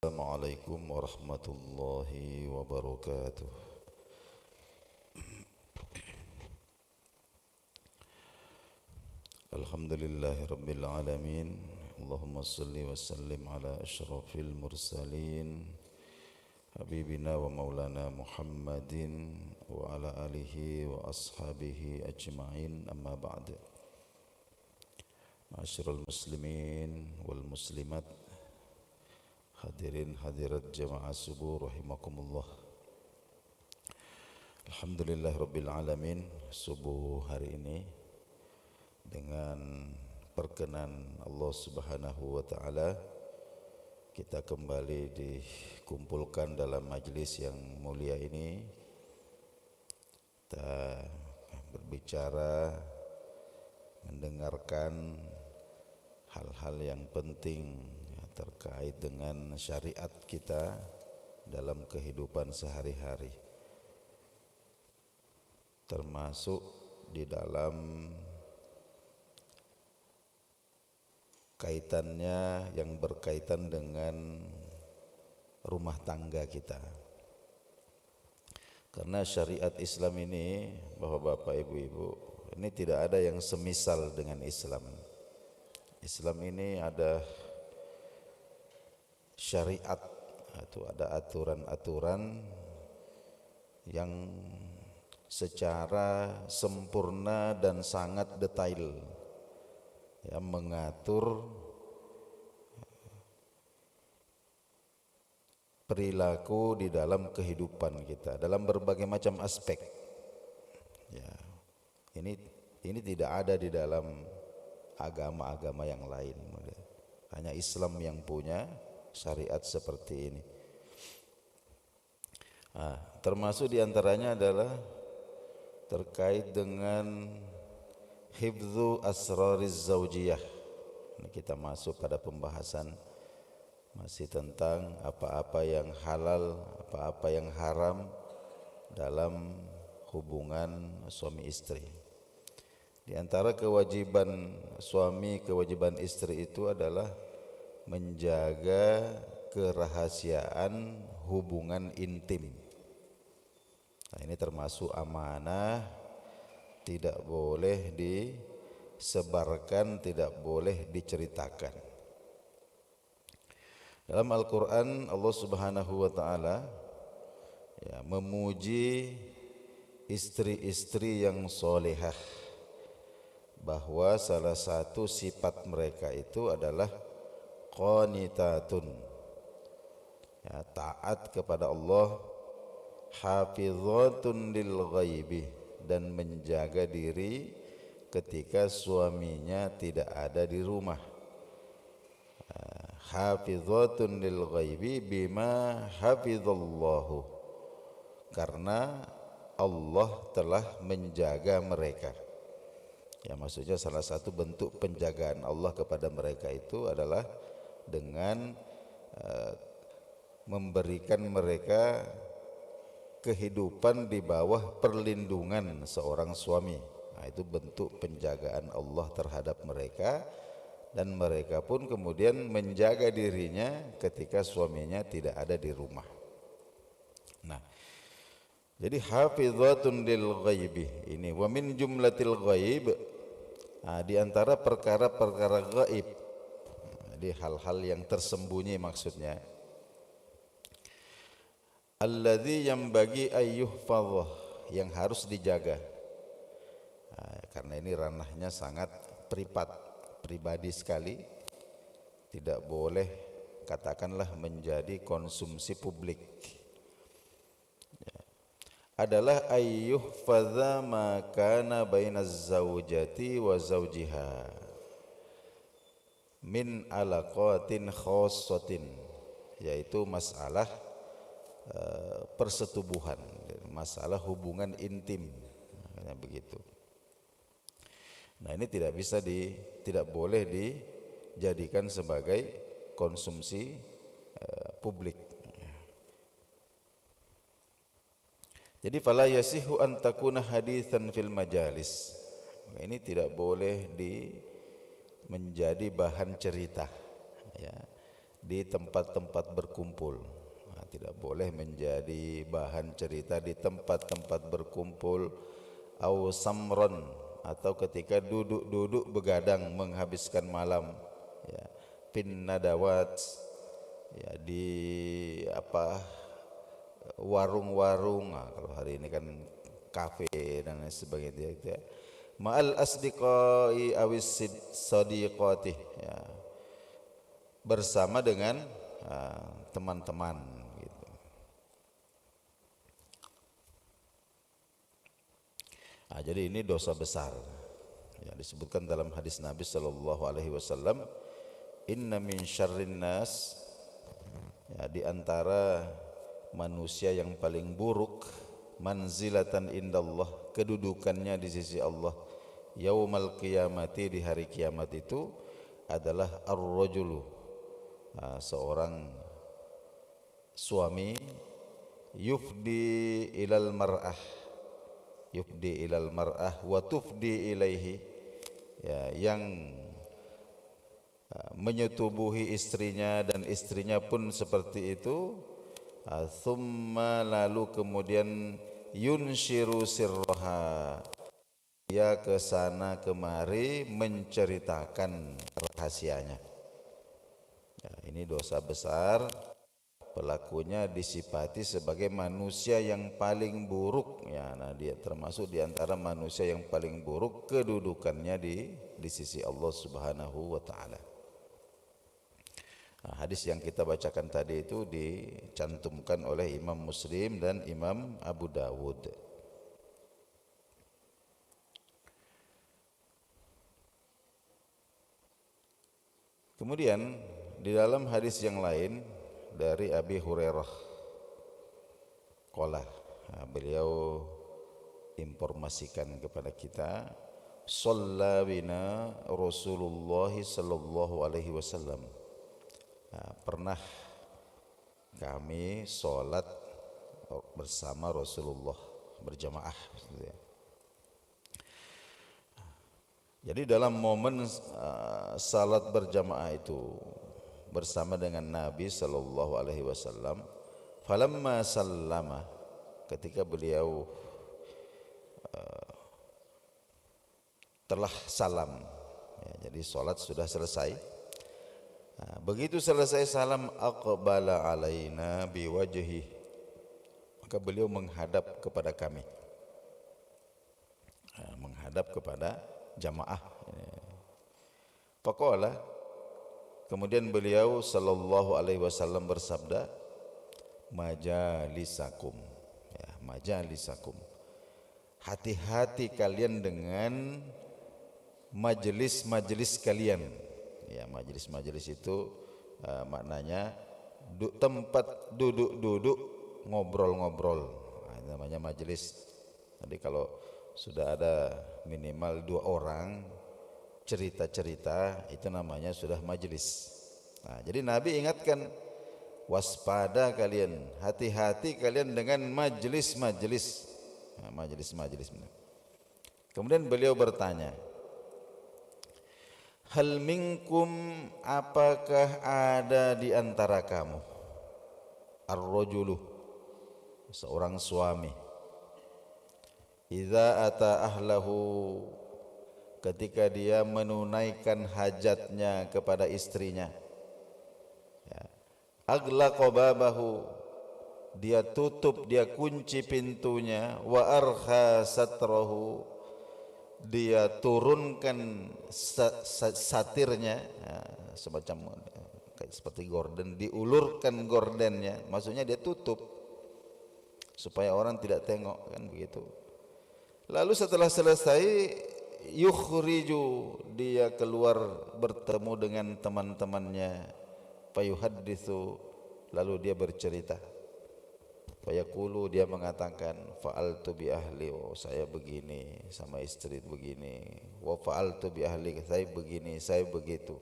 Assalamualaikum warahmatullahi wabarakatuh. Alhamdulillahi rabbil alamin. Allahumma salli wa sallim ala asyrafil mursalin habibina wa maulana Muhammadin wa ala alihi wa ashabihi ajma'in, amma ba'd. Ma'asyiral muslimin wal muslimat, hadirin hadirat jamaah subuh rahimakumullah. Alhamdulillah rabbil alamin. Subuh hari ini dengan perkenan Allah Subhanahu wa taala kita kembali dikumpulkan dalam majlis yang mulia ini. Kita berbicara, mendengarkan hal-hal yang penting terkait dengan syariat kita dalam kehidupan sehari-hari, termasuk di dalam kaitannya yang berkaitan dengan rumah tangga kita. Karena syariat Islam ini, Bapak-bapak, Ibu-ibu, ini tidak ada yang semisal dengan Islam. Islam ini ada syariat, atau ada aturan-aturan yang secara sempurna dan sangat detail yang mengatur perilaku di dalam kehidupan kita dalam berbagai macam aspek. Ya, ini tidak ada di dalam agama-agama yang lain. Hanya Islam yang punya syariat seperti ini. Termasuk diantaranya adalah terkait dengan hifdzu asrariz zaujiyah. Ini kita masuk pada pembahasan masih tentang apa-apa yang halal, apa-apa yang haram dalam hubungan suami istri. Di antara kewajiban suami, kewajiban istri itu adalah menjaga kerahasiaan hubungan intim. Nah, ini termasuk amanah, tidak boleh disebarkan, tidak boleh diceritakan. Dalam Al-Quran Allah Subhanahu wa ta'ala memuji istri-istri yang solehah, bahwa salah satu sifat mereka itu adalah qanitatun, taat kepada Allah, hafizatun lil ghaibi, dan menjaga diri ketika suaminya tidak ada di rumah. Hafizatun lil ghaibi bima hafizallahu, karena Allah telah menjaga mereka. Ya, maksudnya salah satu bentuk penjagaan Allah kepada mereka itu adalah dengan memberikan mereka kehidupan di bawah perlindungan seorang suami. Nah, itu bentuk penjagaan Allah terhadap mereka, dan mereka pun kemudian menjaga dirinya ketika suaminya tidak ada di rumah. Nah, jadi hafizatun lil ghaibi ini, wa min jumlatil ghaib, di antara perkara-perkara gaib, jadi hal-hal yang tersembunyi maksudnya, alladzi yanbaghi ayyuhfadh, yang harus dijaga. Karena ini ranahnya sangat pribadi sekali, tidak boleh katakanlah menjadi konsumsi publik. Adalah ayyuhfadza ma kana bainaz zaujati wa zaujiha min alaqatin khassatin, yaitu masalah persetubuhan, masalah hubungan intim, begitu. Nah, ini tidak boleh dijadikan sebagai konsumsi publik. Jadi fala yasihu an takuna haditsan fil majalis. Ini tidak boleh menjadi bahan cerita, ya, di tempat-tempat berkumpul. Nah, tidak boleh menjadi bahan cerita di tempat-tempat berkumpul, au samron, atau ketika duduk-duduk begadang menghabiskan malam, ya, pin nadawat, ya, di warung-warung. Nah, kalau hari ini kan kafe dan lain sebagainya, ya. Ma'al asdiqai awis sadiqati, ya, bersama dengan teman-teman, gitu. Nah, jadi ini dosa besar. Ya, disebutkan dalam hadis Nabi sallallahu alaihi wasallam, inna min syarrin nas, ya, di antara manusia yang paling buruk, manzilatan indallah, kedudukannya di sisi Allah, yaumal qiyamati, di hari kiamat itu adalah ar-rajulu, seorang suami, yufdi ilal mar'ah, yufdi ilal mar'ah wa tufdi ilaihi, ya, yang menyetubuhi istrinya dan istrinya pun seperti itu, thumma, lalu kemudian yunshiru sirraha, dia ke sana kemari menceritakan rahasianya. Ya, ini dosa besar. Pelakunya disifati sebagai manusia yang paling buruk, ya. Nah, dia termasuk di antara manusia yang paling buruk kedudukannya di sisi Allah Subhanahu wa taala. Nah, hadis yang kita bacakan tadi itu dicantumkan oleh Imam Muslim dan Imam Abu Dawud. Kemudian di dalam hadis yang lain dari Abi Hurairah, qala, beliau informasikan kepada kita, shalla bina Rasulullah sallallahu alaihi wasallam, pernah kami sholat bersama Rasulullah berjamaah. Jadi dalam momen salat berjamaah itu bersama dengan Nabi sallallahu alaihi wasallam, falamma sallama, ketika beliau telah salam, ya, jadi salat sudah selesai. Begitu selesai salam, aqbala alaina biwajhi, maka beliau menghadap kepada kami, menghadap kepada jamaah. Faqala, kemudian beliau sallallahu alaihi wasallam bersabda, majalisakum, ya, majalisakum, hati-hati kalian dengan majelis-majelis kalian. Ya, majelis-majelis itu maknanya tempat duduk-duduk ngobrol-ngobrol. Nah, itu namanya majelis. Jadi kalau sudah ada minimal 2 orang cerita-cerita, itu namanya sudah majelis. Nah, jadi Nabi ingatkan, waspada kalian, hati-hati kalian dengan majelis-majelis. Nah, majelis-majelis. Kemudian beliau bertanya, hal minkum, apakah ada di antara kamu, ar-rajulu, seorang suami, idza ata ahlahu, ketika dia menunaikan hajatnya kepada istrinya, ya, aglaqa babahu, dia tutup, dia kunci pintunya, wa arkha satrahu, dia turunkan satirnya, ya, semacam seperti gorden, diulurkan gordennya, maksudnya dia tutup supaya orang tidak tengok, kan begitu. Lalu setelah selesai, yukhriju, dia keluar bertemu dengan teman-temannya, fayuhadditsu, lalu dia bercerita, fayaqulu, dia mengatakan, fa'altu bi ahli, oh, saya begini sama istri begini, wa fa'altu bi ahli, saya begini, saya begitu.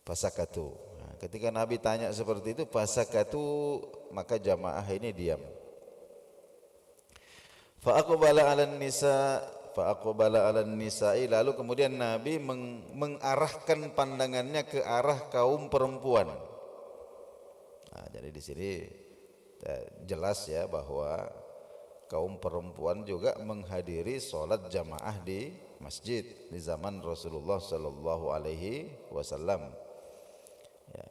Fasakatu. Nah, ketika Nabi tanya seperti itu, fasakatu, maka jamaah ini diam. Fa aqbala 'alan nisa fa aqbala 'alan nisa'i, lalu kemudian Nabi mengarahkan pandangannya ke arah kaum perempuan. Nah, jadi di sini jelas ya bahwa kaum perempuan juga menghadiri sholat jamaah di masjid di zaman Rasulullah sallallahu alaihi wasallam. Ya.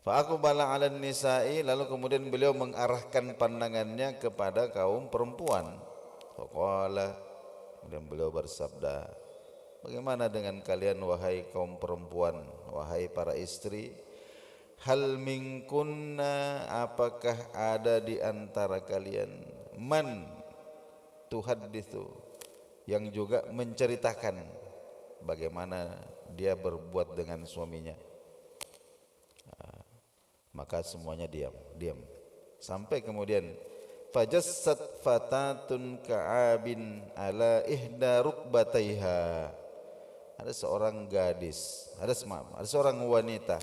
Fa aqbala 'alan nisa'i, lalu kemudian beliau mengarahkan pandangannya kepada kaum perempuan. Faqala, kemudian beliau bersabda, bagaimana dengan kalian wahai kaum perempuan, wahai para istri? Hal minkunna, apakah ada di antara kalian, man tuhaditsu, yang juga menceritakan bagaimana dia berbuat dengan suaminya. Maka semuanya diam. Sampai kemudian fajassat fatatun ka'abin ala ihda rukbataiha. Ada seorang gadis, ada seorang wanita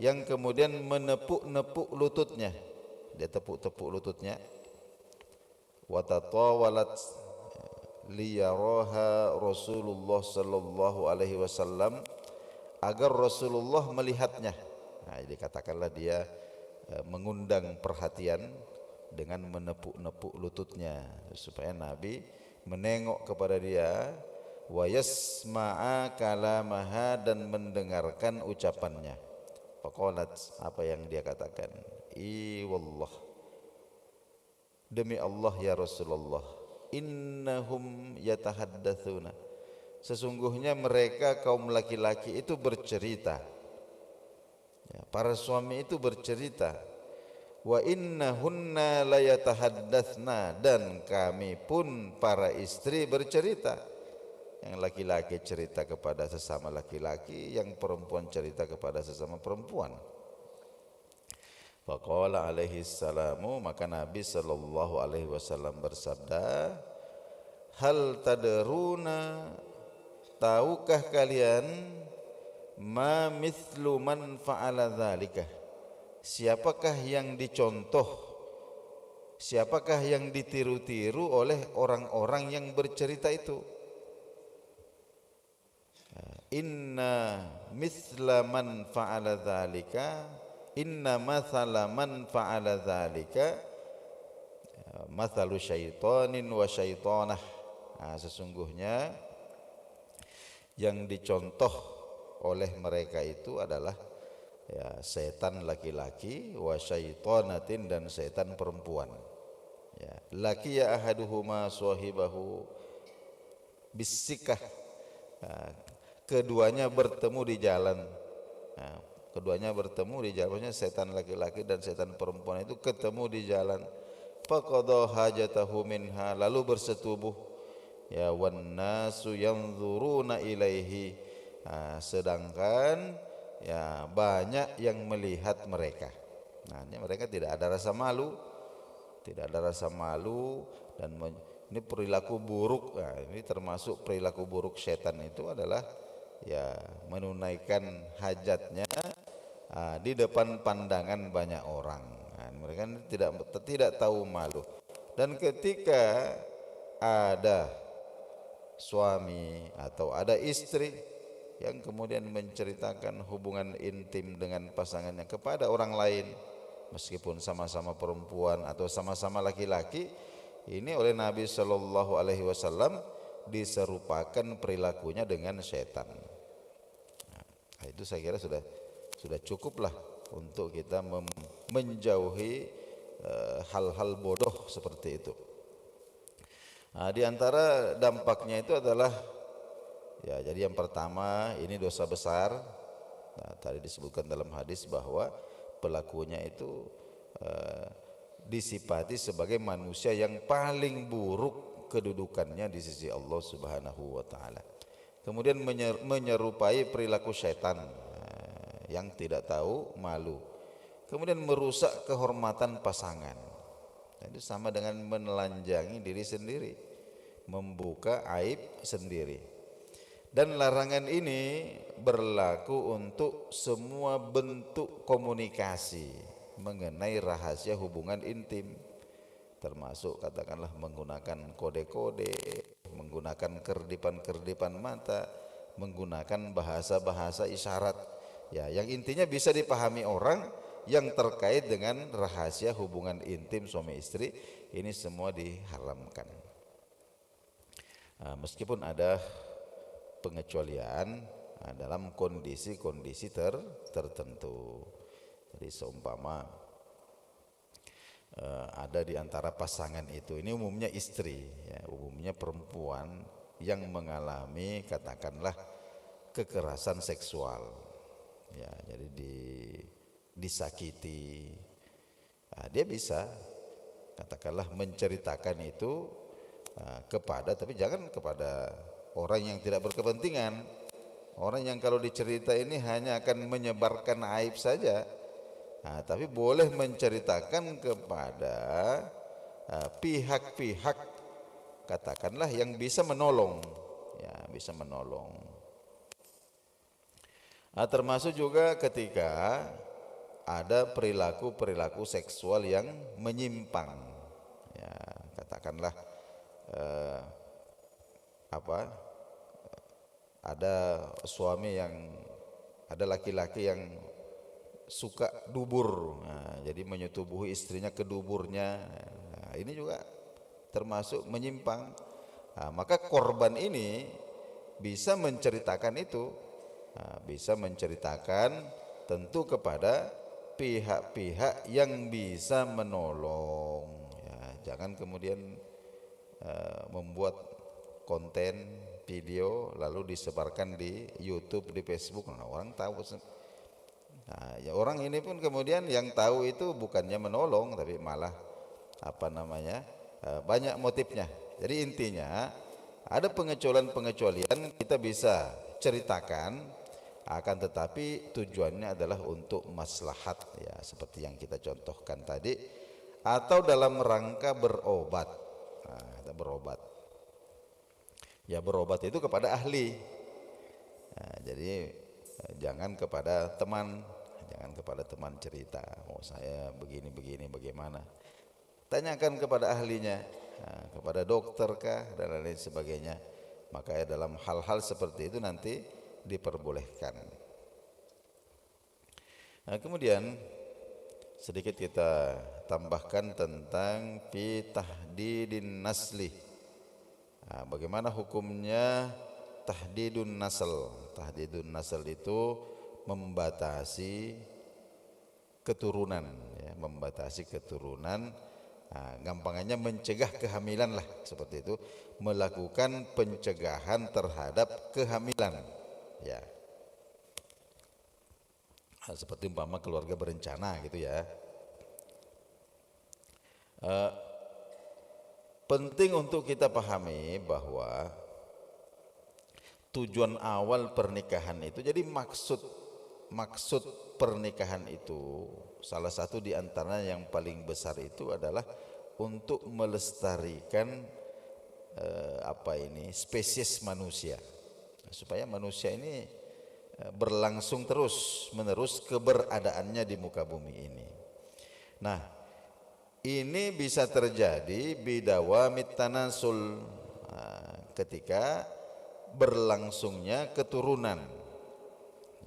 yang kemudian menepuk-nepuk lututnya. Dia tepuk-tepuk lututnya. Wa tatawalat liyaraha Rasulullah sallallahu alaihi wasallam, agar Rasulullah melihatnya. Nah, jadi katakanlah dia mengundang perhatian dengan menepuk-nepuk lututnya supaya Nabi menengok kepada dia, wa yasma'a kalamaha, dan mendengarkan ucapannya. Faqalat, apa yang dia katakan? Wallah, demi Allah ya Rasulullah, innahum yatahaddatsuna, sesungguhnya mereka kaum laki-laki itu bercerita, ya, para suami itu bercerita. Wa innahunna layatahaddatsna, dan kami pun para istri bercerita. Yang laki-laki cerita kepada sesama laki-laki, yang perempuan cerita kepada sesama perempuan. Faqala alaihi salamu, maka Nabi sallallahu alaihi wasallam bersabda, hal tadruna, tahukah kalian, ma mithlu man fa'ala dzalika, siapakah yang dicontoh, siapakah yang ditiru-tiru oleh orang-orang yang bercerita itu? Inna mithla man fa'ala dzalika, inna mathala man fa'ala dzalika mathalu syaitanin wa syaitanah. Nah, sesungguhnya yang dicontoh oleh mereka itu adalah, ya, setan laki-laki, wa syaitanatin, dan setan perempuan. Ya, laki ya ahaduhuma sahibahu bisikah, keduanya bertemu di jalan. Nah, keduanya bertemu di jalan, maksudnya setan laki-laki dan setan perempuan itu ketemu di jalan. Faqadha hajatahu minha, lalu bersetubuh. Ya, wan nasu yanzuruna ilaihi, nah, sedangkan ya banyak yang melihat mereka. Nah, ini mereka tidak ada rasa malu, dan ini perilaku buruk. Nah, ini termasuk perilaku buruk setan itu adalah, ya, menunaikan hajatnya di depan pandangan banyak orang. Nah, mereka tidak tahu malu. Dan ketika ada suami atau ada istri yang kemudian menceritakan hubungan intim dengan pasangannya kepada orang lain, meskipun sama-sama perempuan atau sama-sama laki-laki, ini oleh Nabi Shallallahu Alaihi Wasallam diserupakan perilakunya dengan setan. Nah, itu saya kira sudah cukuplah untuk kita menjauhi hal-hal bodoh seperti itu. Nah, di antara dampaknya itu adalah, ya, jadi yang pertama ini dosa besar. Nah, tadi disebutkan dalam hadis bahwa pelakunya itu disifati sebagai manusia yang paling buruk kedudukannya di sisi Allah Subhanahu wa taala. Kemudian menyerupai perilaku setan yang tidak tahu malu. Kemudian merusak kehormatan pasangan. Itu sama dengan menelanjangi diri sendiri, membuka aib sendiri. Dan larangan ini berlaku untuk semua bentuk komunikasi mengenai rahasia hubungan intim, termasuk katakanlah menggunakan kode-kode, menggunakan kerdipan-kerdipan mata, menggunakan bahasa-bahasa isyarat, ya, yang intinya bisa dipahami orang yang terkait dengan rahasia hubungan intim suami istri, ini semua diharamkan. Meskipun ada pengecualian dalam kondisi-kondisi tertentu. Jadi seumpama ada di antara pasangan itu, ini umumnya istri, ya, umumnya perempuan yang mengalami katakanlah kekerasan seksual, ya, jadi disakiti, dia bisa katakanlah menceritakan itu kepada, tapi jangan kepada orang yang tidak berkepentingan, orang yang kalau dicerita ini hanya akan menyebarkan aib saja. Tapi boleh menceritakan kepada pihak-pihak katakanlah yang bisa menolong, ya, bisa menolong. Termasuk juga ketika ada perilaku-perilaku seksual yang menyimpang, ya, katakanlah ada suami yang, ada laki-laki yang suka dubur, jadi menyetubuhi istrinya ke duburnya, ini juga termasuk menyimpang. Maka korban ini bisa menceritakan itu, bisa menceritakan tentu kepada pihak-pihak yang bisa menolong, ya, jangan kemudian membuat konten video lalu disebarkan di YouTube, di Facebook, orang tahu. Ya, orang ini pun kemudian yang tahu itu bukannya menolong, tapi malah banyak motifnya. Jadi intinya ada pengecualian-pengecualian kita bisa ceritakan, akan tetapi tujuannya adalah untuk maslahat, ya, seperti yang kita contohkan tadi, atau dalam rangka berobat. Kita berobat, ya, berobat itu kepada ahli, jadi jangan kepada teman, jangan kepada teman cerita, saya begini bagaimana, tanyakan kepada ahlinya, kepada dokter kah dan lain sebagainya. Maka dalam hal-hal seperti itu nanti diperbolehkan. Kemudian sedikit kita tambahkan tentang fi tahdidin nasli. Bagaimana hukumnya tahdidun nasl? Tahdidun nasl itu membatasi keturunan, ya, membatasi keturunan. Gampangannya mencegah kehamilan lah, seperti itu, melakukan pencegahan terhadap kehamilan, ya, seperti umpama keluarga berencana gitu, ya. Penting untuk kita pahami bahwa tujuan awal pernikahan itu, jadi maksud pernikahan itu, salah satu di antaranya yang paling besar itu adalah untuk melestarikan spesies manusia, supaya manusia ini berlangsung terus menerus keberadaannya di muka bumi ini. Nah, ini bisa terjadi bidawamit tanasul, ketika berlangsungnya keturunan,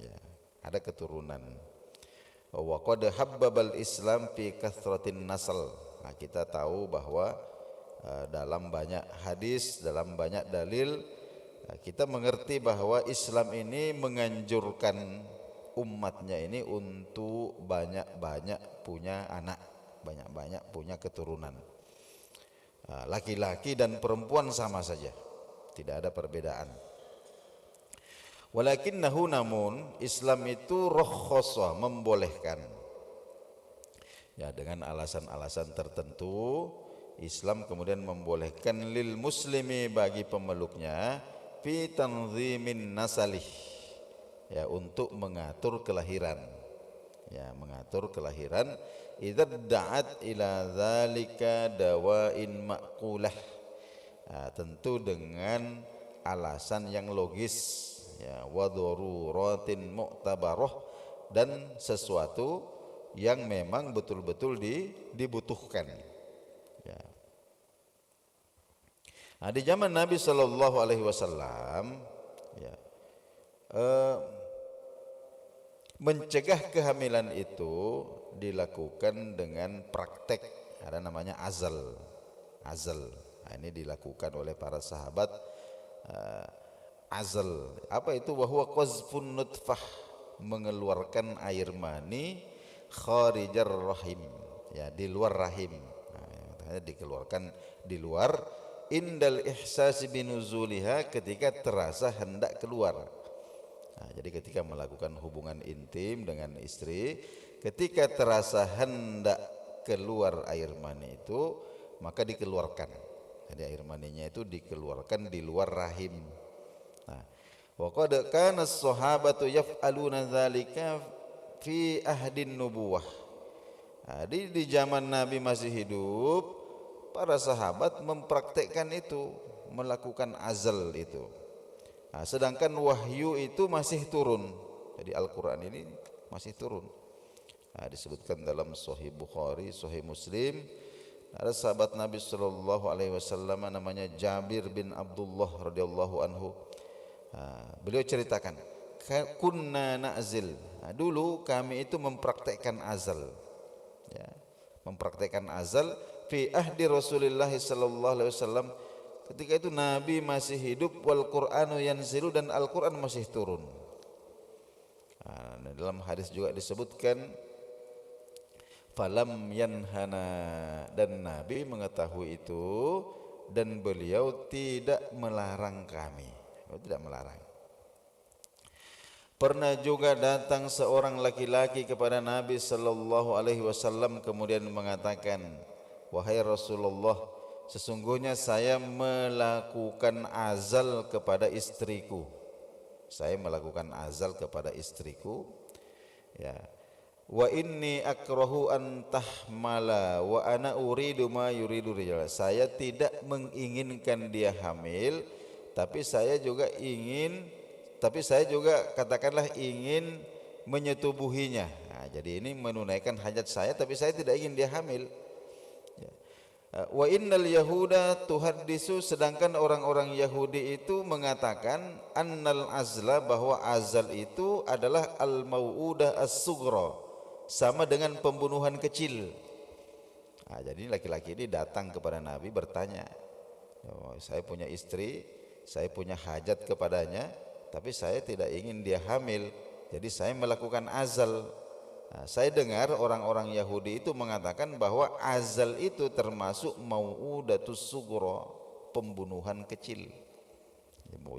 ya, ada keturunan. Wa qad habbabal Islam fi kathratin nasl. Kita tahu bahwa dalam banyak hadis, dalam banyak dalil, kita mengerti bahwa Islam ini menganjurkan umatnya ini untuk banyak-banyak punya anak, banyak-banyak punya keturunan. Laki-laki dan perempuan sama saja, tidak ada perbedaan. Walakinnahu, namun Islam itu rakhasa, membolehkan, ya, dengan alasan-alasan tertentu. Islam kemudian membolehkan lil muslimi, bagi pemeluknya, fi tanzimin nasalih, ya, untuk mengatur kelahiran, ya, mengatur kelahiran. Idza da'at ila dzalika dawain ma'qulah, tentu dengan alasan yang logis, ya, wa daruratin mu'tabarah, dan sesuatu yang memang betul-betul dibutuhkan, ya, Nah, di zaman Nabi Shallallahu Alaihi Wasallam, ya, mencegah kehamilan itu dilakukan dengan praktek, ada namanya azal. Nah, ini dilakukan oleh para sahabat. Azal, apa itu? Wahwa qazfun nutfah, mengeluarkan air mani kharijar rahim, ya, di luar rahim. Nah, dikeluarkan di luar, indal ihsasi binuzuliha, ketika terasa hendak keluar. Nah, jadi ketika melakukan hubungan intim dengan istri, ketika terasa hendak keluar air mani itu, maka dikeluarkan. Jadi air maninya itu dikeluarkan di luar rahim. Nah, wa qad kana as-sahabatu yaf'aluna dzalika fi ahdin nubuwah. Nah, di zaman Nabi masih hidup, para sahabat mempraktekkan itu, melakukan azal itu. Nah, sedangkan wahyu itu masih turun. Jadi Al-Qur'an ini masih turun. Nah, disebutkan dalam Sahih Bukhari, Sahih Muslim, ada sahabat Nabi sallallahu alaihi wasallam namanya Jabir bin Abdullah radhiyallahu anhu. Beliau ceritakan, kunna na'zil. Nah, dulu kami itu mempraktekkan azal, ya, mempraktekkan azal fi ahdi Rasulullah sallallahu alaihi wasallam, ketika itu Nabi masih hidup, wal Qur'anu yanzilu, dan Al-Qur'an masih turun. Nah, dalam hadis juga disebutkan falam yanhana, dan Nabi mengetahui itu dan beliau tidak melarang kami. Tidak melarang. Pernah juga datang seorang laki-laki kepada Nabi sallallahu alaihi wasallam kemudian mengatakan, wahai Rasulullah, sesungguhnya saya melakukan azal kepada istriku. Saya melakukan azal kepada istriku, ya. Wa inni akrahu an tahmala wa ana uridu ma yuridu rijal. Saya tidak menginginkan dia hamil, tapi saya juga katakanlah ingin menyetubuhinya. Nah, jadi ini menunaikan hajat saya, tapi saya tidak ingin dia hamil. Wa innal yahuda tuhaddisu, sedangkan orang-orang Yahudi itu mengatakan annal azla, bahwa azal itu adalah al mau'udah as-sughra, sama dengan pembunuhan kecil. Nah, jadi laki-laki ini datang kepada Nabi bertanya, saya punya istri, saya punya hajat kepadanya, tapi saya tidak ingin dia hamil, jadi saya melakukan azal. Nah, saya dengar orang-orang Yahudi itu mengatakan bahwa azal itu termasuk mau'udatus sughra, pembunuhan kecil.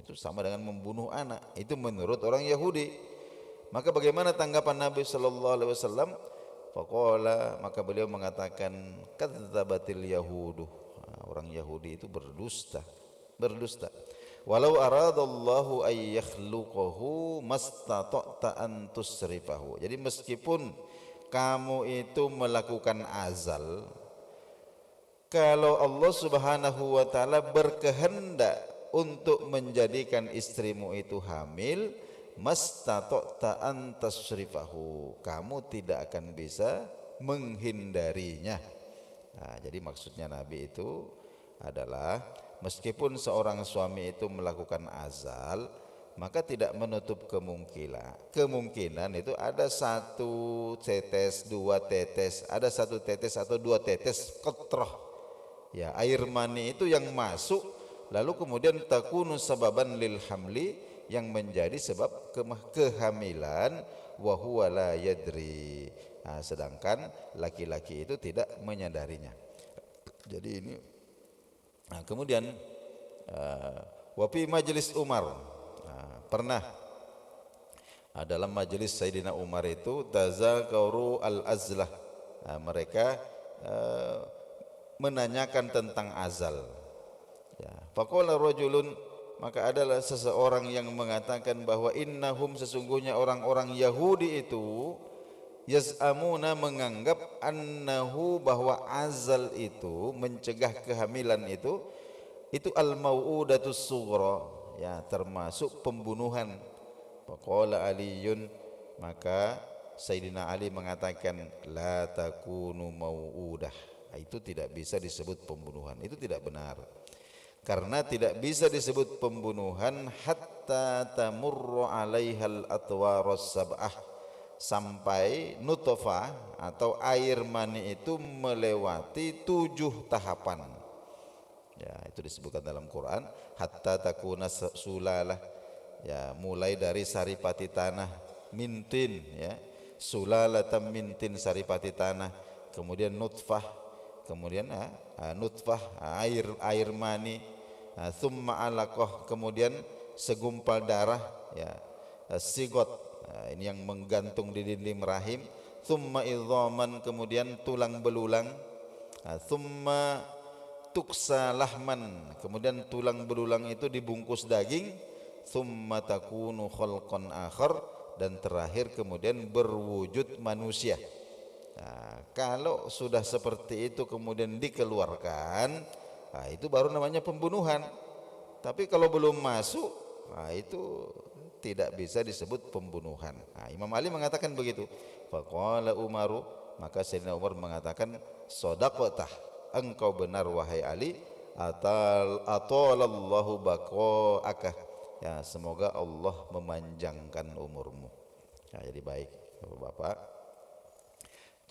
Itu sama dengan membunuh anak. Itu menurut orang Yahudi. Maka bagaimana tanggapan Nabi sallallahu alaihi wasallam? Faqala, maka beliau mengatakan, kadzabatil yahudu. Nah, orang Yahudi itu berdusta. Walau aradallahu ay yakhluqahu mastata'ta an tusrifahu. Jadi meskipun kamu itu melakukan azal, kalau Allah Subhanahu wa taala berkehendak untuk menjadikan istrimu itu hamil, mastata'ta an tusrifahu, kamu tidak akan bisa menghindarinya. Nah, jadi maksudnya Nabi itu adalah meskipun seorang suami itu melakukan azal, maka tidak menutup kemungkinan itu ada satu tetes, dua tetes, ada satu tetes atau dua tetes qatrah, ya, air mani itu yang masuk, lalu kemudian takunu sababan lil hamli, yang menjadi sebab kehamilan, wa huwa la yadri. Nah, sedangkan laki-laki itu tidak menyadarinya. Jadi ini. Nah, kemudian wafi majelis Umar, pernah dalam majelis Sayyidina Umar itu tazakaru al-azlah, mereka menanyakan tentang azal, ya. Faqala rajulun, maka adalah seseorang yang mengatakan bahwa innahum, sesungguhnya orang-orang Yahudi itu yaz'amuna, menganggap annahu, bahwa azal itu, mencegah kehamilan itu al-mau'udatus sughra, ya, termasuk pembunuhan. Faqala Aliyun, maka Sayyidina Ali mengatakan la takunu mau'udah, itu tidak bisa disebut pembunuhan, itu tidak benar. karena tidak bisa disebut pembunuhan hatta tamurru 'alaihal atwaros sab'ah, sampai nutfah atau air mani itu melewati 7 tahapan. Ya, itu disebutkan dalam Quran, hatta takuna sulalah. Ya, mulai dari saripati tanah, mintin, ya. Sulalatan mintin, saripati tanah, kemudian nutfah, kemudian nutfah, air mani, thumma alaqah, kemudian segumpal darah, ya, sigot, ini yang menggantung di dinding rahim, thumma idhaman, kemudian tulang belulang, thumma tuksa lahman, kemudian tulang belulang itu dibungkus daging, thumma takunu khalqan akhar, dan terakhir kemudian berwujud manusia. Nah, kalau sudah seperti itu kemudian dikeluarkan, nah itu baru namanya pembunuhan. Tapi kalau belum masuk, nah itu tidak bisa disebut pembunuhan. Nah, Imam Ali mengatakan begitu. Faqala Umaru, maka Sayyidina Umar mengatakan, shadaqtah, engkau benar wahai Ali, atalallahu baqa'aka, ya semoga Allah memanjangkan umurmu. Nah, jadi baik Bapak-bapak,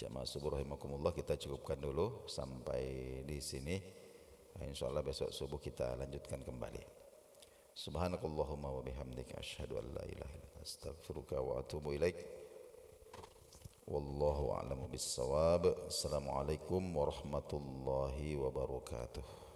jamaah subuh rahimakumullah, kita cukupkan dulu sampai di sini. Insyaallah besok subuh kita lanjutkan kembali. Subhanakallahumma wa bihamdika asyhadu an la ilaha illa anta astaghfiruka wa atubu ilaik. Wallahu a'lamu bis-shawab. Assalamualaikum warahmatullahi wabarakatuh.